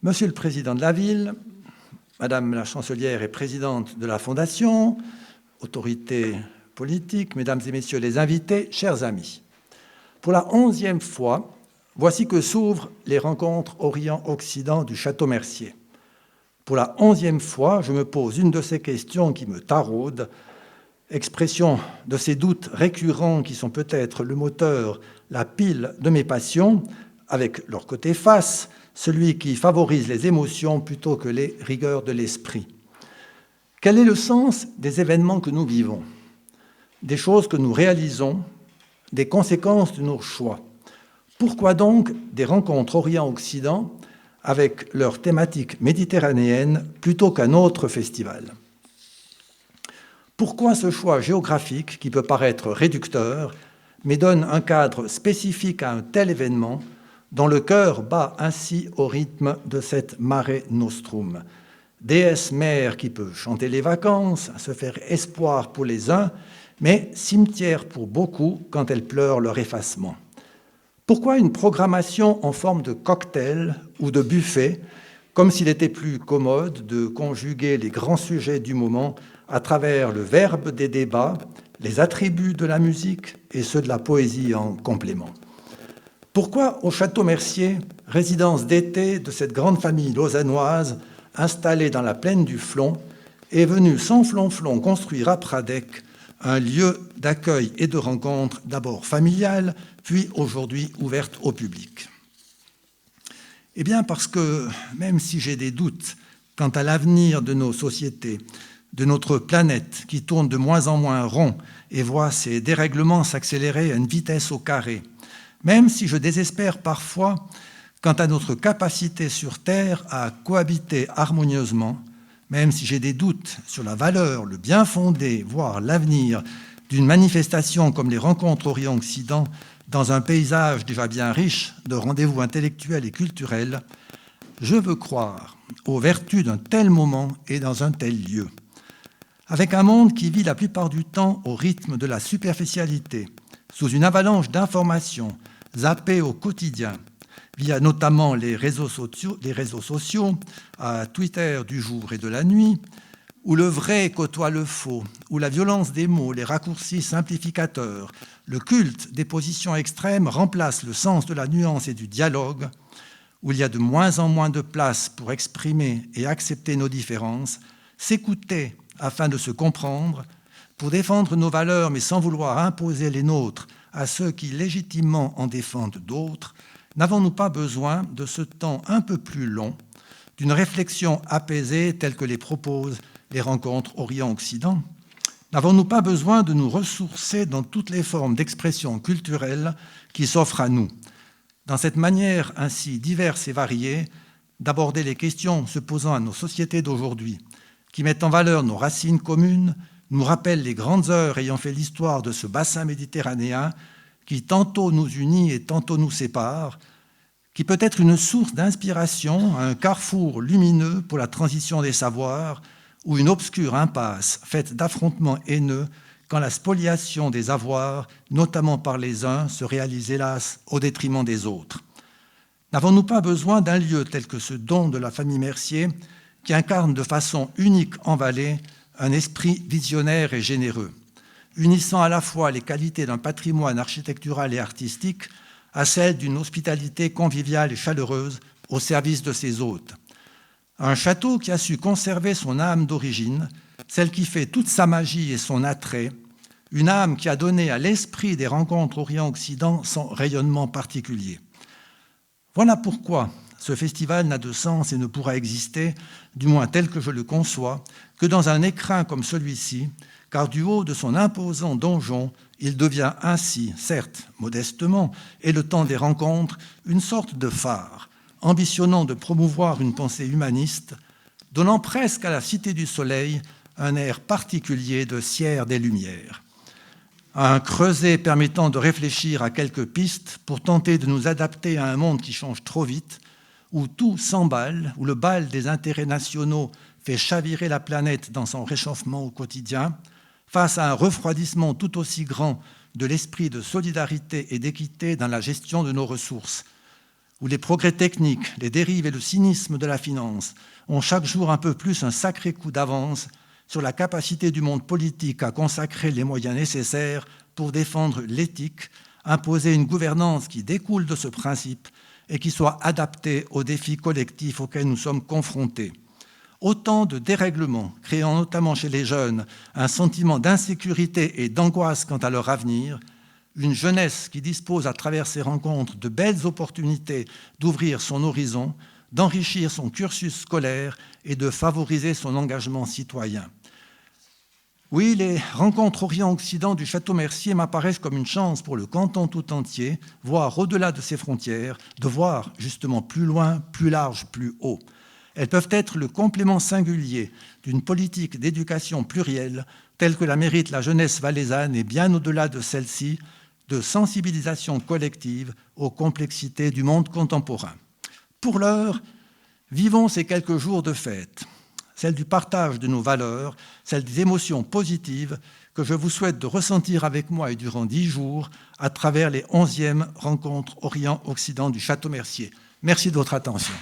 Monsieur le Président de la Ville, Madame la Chancelière et Présidente de la Fondation, autorités politiques, Mesdames et Messieurs les invités, chers amis. Pour la 11e fois, voici que s'ouvrent les rencontres Orient-Occident du Château Mercier. Pour la 11e fois, je me pose une de ces questions qui me taraudent, expression de ces doutes récurrents qui sont peut-être le moteur, la pile de mes passions, avec leur côté face, celui qui favorise les émotions plutôt que les rigueurs de l'esprit. Quel est le sens des événements que nous vivons, des choses que nous réalisons, des conséquences de nos choix? Pourquoi donc des rencontres Orient-Occident avec leur thématique méditerranéenne plutôt qu'un autre festival? Pourquoi ce choix géographique qui peut paraître réducteur, mais donne un cadre spécifique à un tel événement dont le cœur bat ainsi au rythme de cette Mare Nostrum, déesse mère qui peut chanter les vacances, se faire espoir pour les uns, mais cimetière pour beaucoup quand elle pleure leur effacement? Pourquoi une programmation en forme de cocktail ou de buffet, comme s'il était plus commode de conjuguer les grands sujets du moment à travers le verbe des débats, les attributs de la musique et ceux de la poésie en complément? Pourquoi au Château Mercier, résidence d'été de cette grande famille lausannoise installée dans la plaine du Flon, est venue sans flonflon construire à Pradec un lieu d'accueil et de rencontre d'abord familial, puis aujourd'hui ouverte au public? Eh bien parce que, même si j'ai des doutes quant à l'avenir de nos sociétés, de notre planète qui tourne de moins en moins rond et voit ses dérèglements s'accélérer à une vitesse au carré, même si je désespère parfois quant à notre capacité sur Terre à cohabiter harmonieusement, même si j'ai des doutes sur la valeur, le bien fondé, voire l'avenir d'une manifestation comme les rencontres Orient-Occident dans un paysage déjà bien riche de rendez-vous intellectuels et culturels, je veux croire aux vertus d'un tel moment et dans un tel lieu. Avec un monde qui vit la plupart du temps au rythme de la superficialité, sous une avalanche d'informations, zappées au quotidien, via notamment les réseaux sociaux, à Twitter du jour et de la nuit, où le vrai côtoie le faux, où la violence des mots, les raccourcis simplificateurs, le culte des positions extrêmes remplace le sens de la nuance et du dialogue, où il y a de moins en moins de place pour exprimer et accepter nos différences, s'écouter afin de se comprendre, pour défendre nos valeurs mais sans vouloir imposer les nôtres à ceux qui légitimement en défendent d'autres, n'avons-nous pas besoin de ce temps un peu plus long, d'une réflexion apaisée telle que les proposent les rencontres Orient-Occident? N'avons-nous pas besoin de nous ressourcer dans toutes les formes d'expression culturelle qui s'offrent à nous, dans cette manière ainsi diverse et variée d'aborder les questions se posant à nos sociétés d'aujourd'hui, qui mettent en valeur nos racines communes, nous rappellent les grandes heures ayant fait l'histoire de ce bassin méditerranéen qui tantôt nous unit et tantôt nous sépare, qui peut être une source d'inspiration, un carrefour lumineux pour la transition des savoirs ou une obscure impasse faite d'affrontements haineux quand la spoliation des avoirs, notamment par les uns, se réalise hélas au détriment des autres. N'avons-nous pas besoin d'un lieu tel que ce don de la famille Mercier qui incarne de façon unique en Valais un esprit visionnaire et généreux, unissant à la fois les qualités d'un patrimoine architectural et artistique à celles d'une hospitalité conviviale et chaleureuse au service de ses hôtes. Un château qui a su conserver son âme d'origine, celle qui fait toute sa magie et son attrait, une âme qui a donné à l'esprit des rencontres Orient-Occident son rayonnement particulier. Voilà pourquoi ce festival n'a de sens et ne pourra exister, du moins tel que je le conçois, que dans un écrin comme celui-ci, car du haut de son imposant donjon, il devient ainsi, certes modestement, et le temps des rencontres, une sorte de phare, ambitionnant de promouvoir une pensée humaniste, donnant presque à la Cité du Soleil un air particulier de Sierre des Lumières. Un creuset permettant de réfléchir à quelques pistes pour tenter de nous adapter à un monde qui change trop vite, où tout s'emballe, où le bal des intérêts nationaux fait chavirer la planète dans son réchauffement au quotidien, face à un refroidissement tout aussi grand de l'esprit de solidarité et d'équité dans la gestion de nos ressources, où les progrès techniques, les dérives et le cynisme de la finance ont chaque jour un peu plus un sacré coup d'avance sur la capacité du monde politique à consacrer les moyens nécessaires pour défendre l'éthique, imposer une gouvernance qui découle de ce principe et qui soit adaptée aux défis collectifs auxquels nous sommes confrontés. Autant de dérèglements créant notamment chez les jeunes un sentiment d'insécurité et d'angoisse quant à leur avenir, une jeunesse qui dispose à travers ces rencontres de belles opportunités d'ouvrir son horizon, d'enrichir son cursus scolaire et de favoriser son engagement citoyen. Oui, les rencontres Orient-Occident du Château Mercier m'apparaissent comme une chance pour le canton tout entier, voire au-delà de ses frontières, de voir justement plus loin, plus large, plus haut. Elles peuvent être le complément singulier d'une politique d'éducation plurielle telle que la mérite la jeunesse valaisanne et bien au-delà de celle-ci, de sensibilisation collective aux complexités du monde contemporain. Pour l'heure, vivons ces quelques jours de fête, celle du partage de nos valeurs, celle des émotions positives que je vous souhaite de ressentir avec moi et durant 10 jours à travers les 11e rencontres Orient-Occident du Château Mercier. Merci de votre attention.